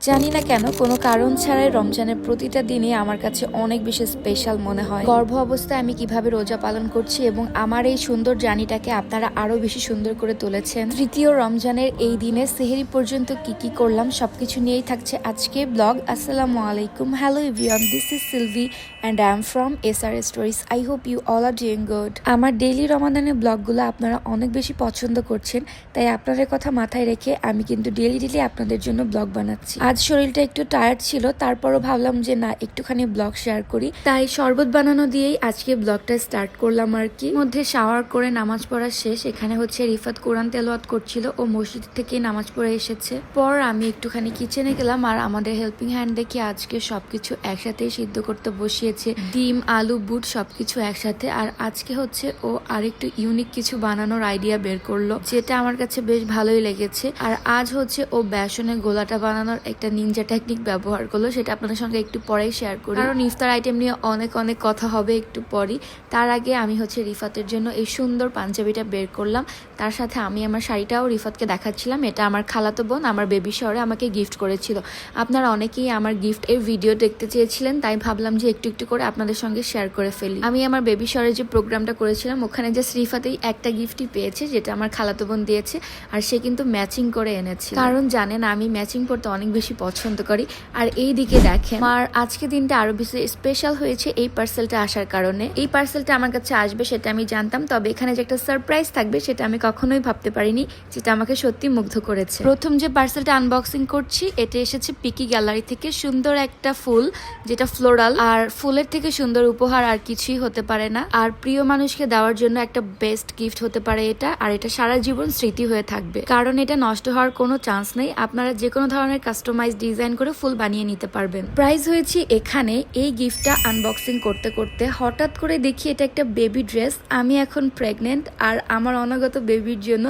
জানি না কেন কোনো কারণ ছাড়াই রমজানের প্রতিটা দিনই আমার কাছে অনেক বেশি স্পেশাল মনে হয়। গর্ভ অবস্থায় আমি কিভাবে রোজা পালন করছি এবং আমার এই সুন্দর জার্নিটাকে আপনারা আরো বেশি সুন্দর করে তুলেছেন। তৃতীয় রমজানের এই দিনে সেহরি পর্যন্ত কি করলাম সবকিছু নিয়েই থাকছে আজকে ব্লগ। আসসালামু আলাইকুম, hello everyone, this is Sylvie and I am from SR Stories. I hope you all are doing good. আমার ডেইলি রমাদানের ব্লগগুলো আপনারা অনেক বেশি পছন্দ করছেন, তাই আপনাদের কথা মাথায় রেখে আমি কিন্তু ডেইলি আপনাদের জন্য ব্লগ বানাচ্ছি। আজ শরীরটা একটু টায়ার্ড ছিল, তারপরও ভাবলাম যে না একটুখানি ব্লগ শেয়ার করি, তাই শরবত বানানো দিয়েই আজকে ব্লগটা স্টার্ট করলাম আর কি। মধ্যে শাওয়ার করে নামাজ পড়া শেষ। এখানে হচ্ছে রিফাত কোরআন তেলাওয়াত করছিল, ও মসজিদ থেকে নামাজ পড়ে এসেছে। পর আমি একটুখানি কিচেনে গেলাম আর আমাদের হেল্পিং হ্যান্ড দেখি আজকে সবকিছু একসাথেই সিদ্ধ করতে বসিয়েছে, ডিম আলু বুট সবকিছু একসাথে। আর আজকে হচ্ছে ও আরেকটু ইউনিক কিছু বানানোর আইডিয়া বের করলো, যেটা আমার কাছে বেশ ভালোই লেগেছে। আর আজ হচ্ছে ও বেসনের গোলাটা বানানোর একটা নিনজা টেকনিক ব্যবহার করলো, সেটা আপনাদের সঙ্গে একটু পরেই শেয়ার করি, কারণ ইফতার আইটেম নিয়ে অনেক কথা হবে একটু পরই। তার আগে আমি হচ্ছে রিফাতের জন্য এই সুন্দর পাঞ্জাবিটা বের করলাম। তার সাথে আমি আমার শাড়িটাও রিফাতকে দেখাচ্ছিলাম। এটা আমার খালাতো বোন আমার বেবি শাওয়ারে আমাকে গিফট করেছিল। আপনারা অনেকেই আমার গিফট এর ভিডিও দেখতে চেয়েছিলেন, তাই ভাবলাম যে একটু করে আপনাদের সঙ্গে শেয়ার করে ফেলি। আমি আমার বেবি শাওয়ারের যে প্রোগ্রামটা করেছিলাম ওখানে যে রিফাতেই একটা গিফটই পেয়েছে, যেটা আমার খালাতো বোন দিয়েছে, আর সে কিন্তু ম্যাচিং করে এনেছে, কারণ জানেন আমি ম্যাচিং করতে অনেক বেশি পছন্দ করি। আর এই দিকে দেখেন আর আজকে দিনটা আরো বেশি স্পেশাল হয়েছে এই পার্সেলটা আসার কারণে। এই পার্সেলটা আমার কাছে আসবে সেটা আমি জানতাম, তবে এখানে যে একটা সারপ্রাইজ থাকবে সেটা আমি কখনোই ভাবতে পারিনি, যেটা আমাকে সত্যি মুগ্ধ করেছে। প্রথম যে পার্সেলটা আনবক্সিং করছি এটা এসেছে পিকি গ্যালারি থেকে। সুন্দর একটা ফুল, যেটা ফ্লোরাল, আর ফুলের থেকে সুন্দর উপহার আর কিছুই হতে পারে না। আর প্রিয় মানুষকে দেওয়ার জন্য একটা বেস্ট গিফট হতে পারে এটা, আর এটা সারা জীবন স্মৃতি হয়ে থাকবে, কারণ এটা নষ্ট হওয়ার কোনো চান্স নেই। আপনারা যে কোনো ধরনের কাস্টমাইজ ডিজাইন করে ফুল বানিয়ে নিতে পারবেন। প্রাইস হয়েছে এখানে। এই গিফটটা আনবক্সিং করতে করতে হঠাৎ করে দেখি এটা একটা বেবি ড্রেস। আমি এখন প্রেগনেন্ট, আর আমার অনাগত বেবির জন্য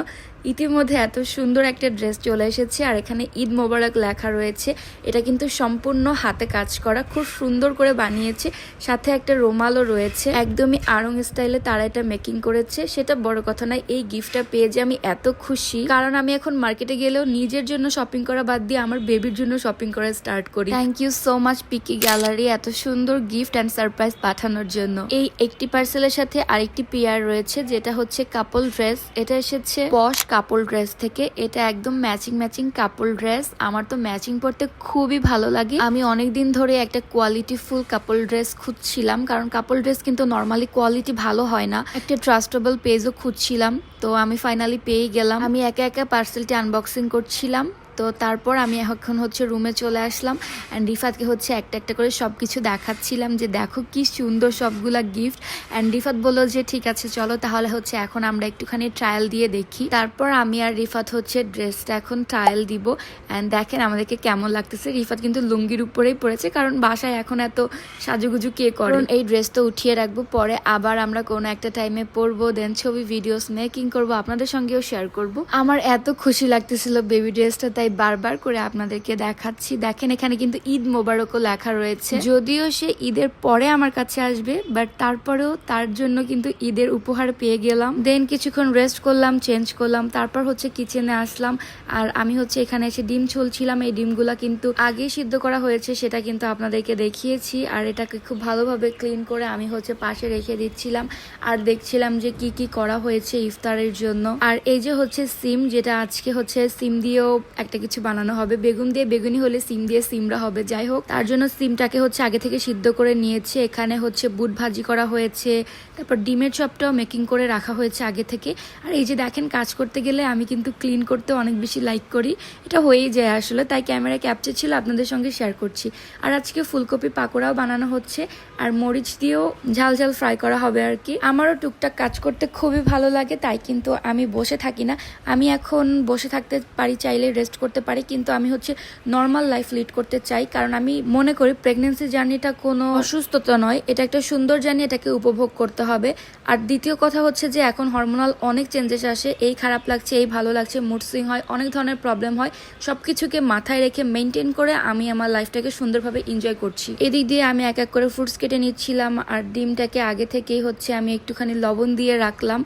ইতিমধ্যে এত সুন্দর একটা ড্রেস চলে এসেছে। আর এখানে ঈদ মোবারক লেখা রয়েছে। এটা কিন্তু সম্পূর্ণ হাতে কাজ করা, খুব সুন্দর করে বানিয়েছে। সাথে একটা রুমালও রয়েছে, একদমই আড়ং স্টাইলে তারা এটা মেকিং করেছে। সেটা বড় কথা নয়, এই গিফটটা পেয়ে যে আমি এত খুশি, কারণ আমি এখন মার্কেটে গেলেও নিজের জন্য শপিং করা বাদ দিয়ে আমার বেবির জন্য শপিং করা স্টার্ট করি। থ্যাংক ইউ সো মাচ পিকি গ্যালারি এত সুন্দর গিফট অ্যান্ড সারপ্রাইজ পাঠানোর জন্য। এই একটি পার্সেলের সাথে আরেকটি পেয়ার রয়েছে, যেটা হচ্ছে কাপল ড্রেস। এটা এসেছে পশ কাপল ড্রেস থেকে। এটা একদম ম্যাচিং কাপল ড্রেস। আমার তো ম্যাচিং পরতে খুবই ভালো লাগে। আমি অনেকদিন ধরে একটা কোয়ালিটি ফুল কাপল ড্রেস খুঁজছিলাম, কারণ কাপল ড্রেস কিন্তু নর্মালি কোয়ালিটি ভালো হয় না। একটা ট্রাস্টেবল পেজও খুঁজছিলাম, তো আমি ফাইনালি পেয়ে গেলাম। আমি একা পার্সেলটি আনবক্সিং করছিলাম, তো তারপর আমি এখন হচ্ছে রুমে চলে আসলাম অ্যান্ড রিফাতকে হচ্ছে একটা করে সবকিছু দেখাচ্ছিলাম যে দেখো কি সুন্দর সবগুলা গিফট। অ্যান্ড রিফাত বললো যে ঠিক আছে চলো তাহলে হচ্ছে এখন আমরা একটুখানি ট্রায়াল দিয়ে দেখি। তারপর আমি আর রিফাত হচ্ছে ড্রেসটা এখন ট্রায়াল দিব। অ্যান্ড দেখেন আমাদেরকে কেমন লাগতেছে। রিফাত কিন্তু লুঙ্গির উপরেই পড়েছে, কারণ বাসায় এখন এত সাজুগুজু কে করে। এই ড্রেসটা উঠিয়ে রাখবো, পরে আবার আমরা কোনো একটা টাইমে পরবো, দেন ছবি ভিডিওস মেকিং করবো, আপনাদের সঙ্গেও শেয়ার করব। আমার এত খুশি লাগতেছিল বেবি ড্রেসটা, তাই বারবার করে আপনাদেরকে দেখাচ্ছি। দেখেন এখানে কিন্তু ঈদ মোবারকও লেখা রয়েছে, যদিও সে ঈদের পরে আমার কাছে আসবে, বাট তারপরেও তার জন্য কিন্তু ঈদের উপহার পেয়ে গেলাম। দেন কিছুক্ষণ রেস্ট করলাম, চেঞ্জ করলাম, তারপর হচ্ছে কিচেনে আসলাম। আর আমি হচ্ছে এখানে এসে ডিম ছুলছিলাম। এই ডিমগুলা কিন্তু আগেই সিদ্ধ করা হয়েছে, সেটা কিন্তু আপনাদেরকে দেখিয়েছি। আর এটাকে খুব ভালোভাবে ক্লিন করে আমি হচ্ছে পাশে রেখে দিচ্ছিলাম আর দেখছিলাম যে কি করা হয়েছে ইফতারের জন্য। আর এই যে হচ্ছে সিম, যেটা আজকে হচ্ছে সিম দিয়েও একটা কিছু বানানো হবে। বেগুন দিয়ে বেগুনি হলে সিম দিয়ে সিমরা হবে, যাই হোক তার জন্য সিমটাকে হচ্ছে আগে থেকে সিদ্ধ করে নিয়েছে। এখানে হচ্ছে বুট ভাজি করা হয়েছে, তারপর ডিমের চপটাও মেকিং করে রাখা হয়েছে আগে থেকে। আর এই যে দেখেন কাজ করতে গেলে আমি কিন্তু ক্লিন করতে অনেক বেশি লাইক করি, এটা হয়েই যায় আসলে, তাই ক্যামেরা ক্যাপচার ছিল আপনাদের সঙ্গে শেয়ার করছি। আর আজকে ফুলকপি পাকোড়াও বানানো হচ্ছে, আর মরিচ দিয়েও ঝাল ফ্রাই করা হবে আর কি। আমারও টুকটাক কাজ করতে খুবই ভালো লাগে, তাই কিন্তু আমি বসে থাকি না। আমি এখন বসে থাকতে পারি, চাইলে রেস্ট করতে পারি, কিন্তু আমি হচ্ছে নর্মাল লাইফ লিড করতে চাই, কারণ আমি মনে করি প্রেগনেন্সি জার্নিটা কোনো অসুস্থতা নয়, এটা একটা সুন্দর জার্নি, এটাকে উপভোগ করতে হবে। আর দ্বিতীয় কথা হচ্ছে যে এখন হরমোনাল অনেক চেঞ্জেস আসে, এই খারাপ লাগছে, এই ভালো লাগছে, মুড সুইং হয়, অনেক ধরনের প্রবলেম হয়। সবকিছুকে মাথায় রেখে মেনটেন করে আমি আমার লাইফটাকে সুন্দরভাবে এনজয় করছি। এদিক দিয়ে আমি এক করে ফ্রুটস কেটে নিচ্ছিলাম, আর ডিমটাকে আগে থেকেই হচ্ছে আমি একটুখানি লবণ দিয়ে রাখলাম।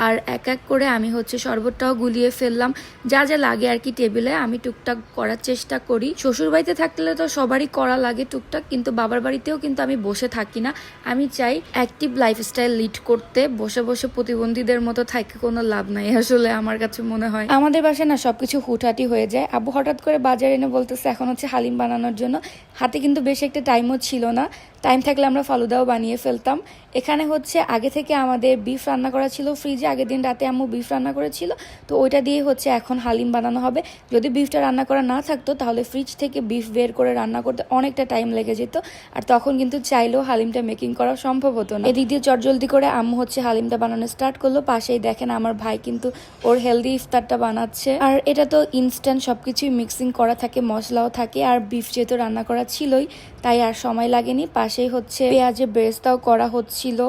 আর এক এক করে আমি হচ্ছে শরবতটাও গুলিয়ে ফেললাম। যা যা লাগে আর কি টেবিলে আমি টুকটাক করার চেষ্টা করি। শ্বশুর বাড়িতে থাকলে তো সবারই করা লাগে টুকটাক, কিন্তু বাবার বাড়িতেও কিন্তু আমি বসে থাকি না। আমি চাই অ্যাক্টিভ লাইফস্টাইল লিড করতে। বসে বসে প্রতিবন্ধীদের মতো থাকে কোনো লাভ নাই আসলে আমার কাছে মনে হয়। আমাদের বাসায় না সবকিছু হুটহাটি হয়ে যায়। আব্বু হঠাৎ করে বাজারে এনে বলতেছে এখন হচ্ছে হালিম বানানোর জন্য। হাতে কিন্তু বেশি একটা টাইমও ছিল না। টাইম থাকলে আমরা ফালুদাও বানিয়ে ফেলতাম। এখানে হচ্ছে আগে থেকে আমাদের বিফ রান্না করা ছিল ফ্রিজে। আগের দিন রাতে আম্মু বিফ রান্না করেছিল, তো ওইটা দিয়ে হচ্ছে এখন হালিম বানানো হবে। যদি বিফটা রান্না করা না থাকতো তাহলে ফ্রিজ থেকে বিফ বের করে রান্না করতে অনেকটা টাইম লেগে যেত, আর তখন কিন্তু চাইলেও হালিমটা মেকিং করা সম্ভব হতো না। এদিক দিয়ে চটজলদি করে আম্মু হচ্ছে হালিমটা বানানো স্টার্ট করলো। পাশেই দেখেন আমার ভাই কিন্তু ওর হেলদি ইফতারটা বানাচ্ছে। আর এটা তো ইনস্ট্যান্ট, সবকিছুই মিক্সিং করা থাকে, মশলাও থাকে, আর বিফ যেহেতু রান্না করা ছিলই তাই আর সময় লাগেনি। পাশেই হচ্ছে পেঁয়াজের বেরেস্তাও করা হচ্ছিল।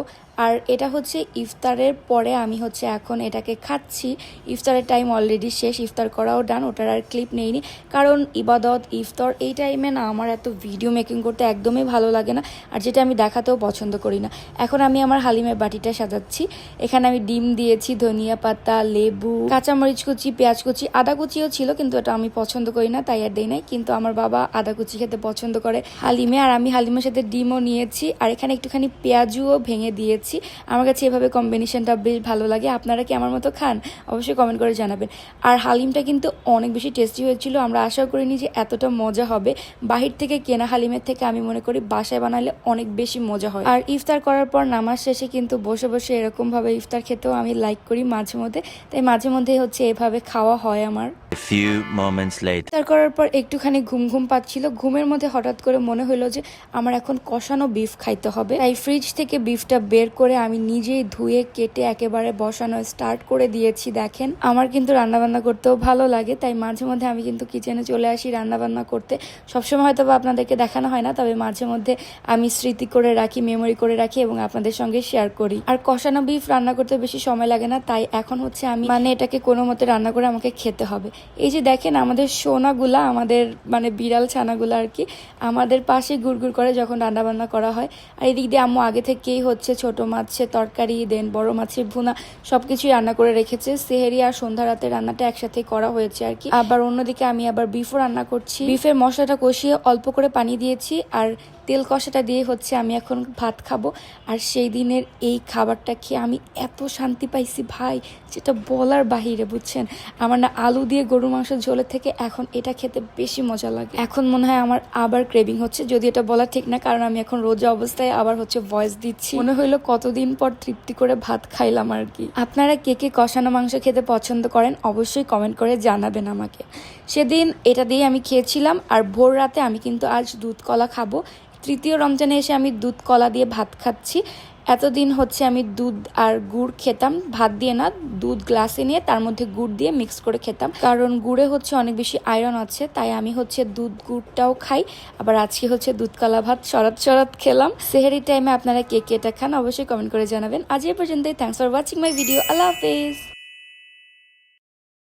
আর এটা হচ্ছে ইফতারের পরে আমি হচ্ছে এখন এটাকে খাচ্ছি। ইফতারের টাইম অলরেডি শেষ, ইফতার করাও ডান, ওটার আর ক্লিপ নেইনি। কারণ ইবাদত ইফতার এই টাইমে না আমার এত ভিডিও মেকিং করতে একদমই ভালো লাগে না, আর যেটা আমি দেখাতেও পছন্দ করি না। এখন আমি আমার হালিমের বাটিটা সাজাচ্ছি। এখানে আমি ডিম দিয়েছি, ধনিয়া পাতা, লেবু, কাঁচামরিচ কুচি, পেঁয়াজ কুচি, আদা কুচিও ছিল কিন্তু এটা আমি পছন্দ করি না তাই আর দেই নাই। কিন্তু আমার বাবা আদা কুচি খেতে পছন্দ করে হালিমে, আর আমি হালিমের সাথে ডিমও নিয়েছি। আর এখানে একটুখানি পেঁয়াজুও ভেঙে দিয়েছি। আমার কাছে এভাবে কম্বিনেশনটা বেশ ভালো লাগে। আপনারা কি আমার মতো খান? অবশ্যই কমেন্ট করে জানাবেন। আর হালিমটা কিন্তু অনেক বেশি টেস্টি হয়েছিল। আমরা আশা করিনি যে এতটা মজা হবে। বাহির থেকে কেনা হালিমের থেকে আমি মনে করি বাসায় বানালে অনেক বেশি মজা হয়। আর ইফতার করার পর নামাজ শেষে কিন্তু বসে বসে এরকম ভাবে ইফতার খেতেও আমি লাইক করি মাঝে মধ্যে, তাই মাঝে মধ্যে হচ্ছে এভাবে খাওয়া হয় আমার। ইফতার করার পর একটুখানি ঘুম ঘুম পাচ্ছিল। ঘুমের মধ্যে হঠাৎ করে মনে হলো যে আমার এখন কষানো বিফ খাইতে হবে, তাই ফ্রিজ থেকে বিফটা বের করে আমি নিজেই ধুয়ে কেটে একেবারে বসানো স্টার্ট করে দিয়েছি। দেখেন আমার কিন্তু রান্নাবান্না করতেও ভালো লাগে, তাই মাঝে মধ্যে আমি কিন্তু কিচেনে চলে আসি রান্নাবান্না করতে। সবসময় হয়তো বা আপনাদেরকে দেখানো হয় না, তবে মাঝে মধ্যে আমি স্মৃতি করে রাখি, মেমোরি করে রাখি এবং আপনাদের সঙ্গে শেয়ার করি। আর কষানো বিফ রান্না করতে বেশি সময় লাগে না, তাই এখন হচ্ছে আমি এটাকে কোনো মতে রান্না করে আমাকে খেতে হবে। এই যে দেখেন আমাদের সোনাগুলা, আমাদের বিড়াল ছানাগুলা আর কি, আমাদের পাশে গুড়গুড় করে যখন রান্নাবান্না করা হয়। আর এদিক দিয়ে আম্মু আগে থেকেই হচ্ছে ছোট মাছের তরকারি দেন বড় মাছের ভুনা সবকিছুই রান্না করে রেখেছে। সেহেরি আর সন্ধ্যা রাতে রান্নাটা একসাথে করা হয়েছে আর কি। আবার অন্যদিকে আমি আবার বিফও রান্না করছি। বিফের মশলাটা কষিয়ে অল্প করে পানি দিয়েছি, আর তেল কষাটা দিয়ে হচ্ছে আমি এখন ভাত খাবো। আর সেই দিনের এই খাবারটা খেয়ে আমি এত শান্তি পাইছি ভাই, যেটা বলার বাহিরে, বুঝছেন। আমার না আলু দিয়ে গরু মাংসের ঝোলের থেকে এখন এটা খেতে বেশি মজা লাগে। এখন মনে হয় আমার আবার ক্রেভিং হচ্ছে, যদি এটা বলা ঠিক না, কারণ আমি এখন রোজা অবস্থায় আবার হচ্ছে ভয়েস দিচ্ছি। মনে হইলো কতদিন পর তৃপ্তি করে ভাত খাইলাম আর কি। আপনারা কে কে কষানো মাংস খেতে পছন্দ করেন অবশ্যই কমেন্ট করে জানাবেন আমাকে। সেদিন এটা দিয়ে আমি খেয়েছিলাম। আর ভোর রাতে আমি কিন্তু আজ দুধ কলা খাবো। তৃতীয় রমজানে এসে আমি দুধ কলা দিয়ে ভাত খাচ্ছি। এতদিন হচ্ছে আমি দুধ আর গুড় খেতাম, ভাত দিয়ে না, দুধ গ্লাসে নিয়ে তার মধ্যে গুড় দিয়ে মিক্স করে খেতাম, কারণ গুড়ে হচ্ছে অনেক বেশি আয়রন আছে, তাই আমি হচ্ছে দুধ গুড়টাও খাই। আবার আজকে হচ্ছে দুধ কলা ভাত শরৎ খেলাম। সেহেরি টাইমে আপনারা কে কে এটা খান অবশ্যই কমেন্ট করে জানাবেন। আজ এই পর্যন্তই। Thanks for watching my video. আল্লাহ হাফেজ।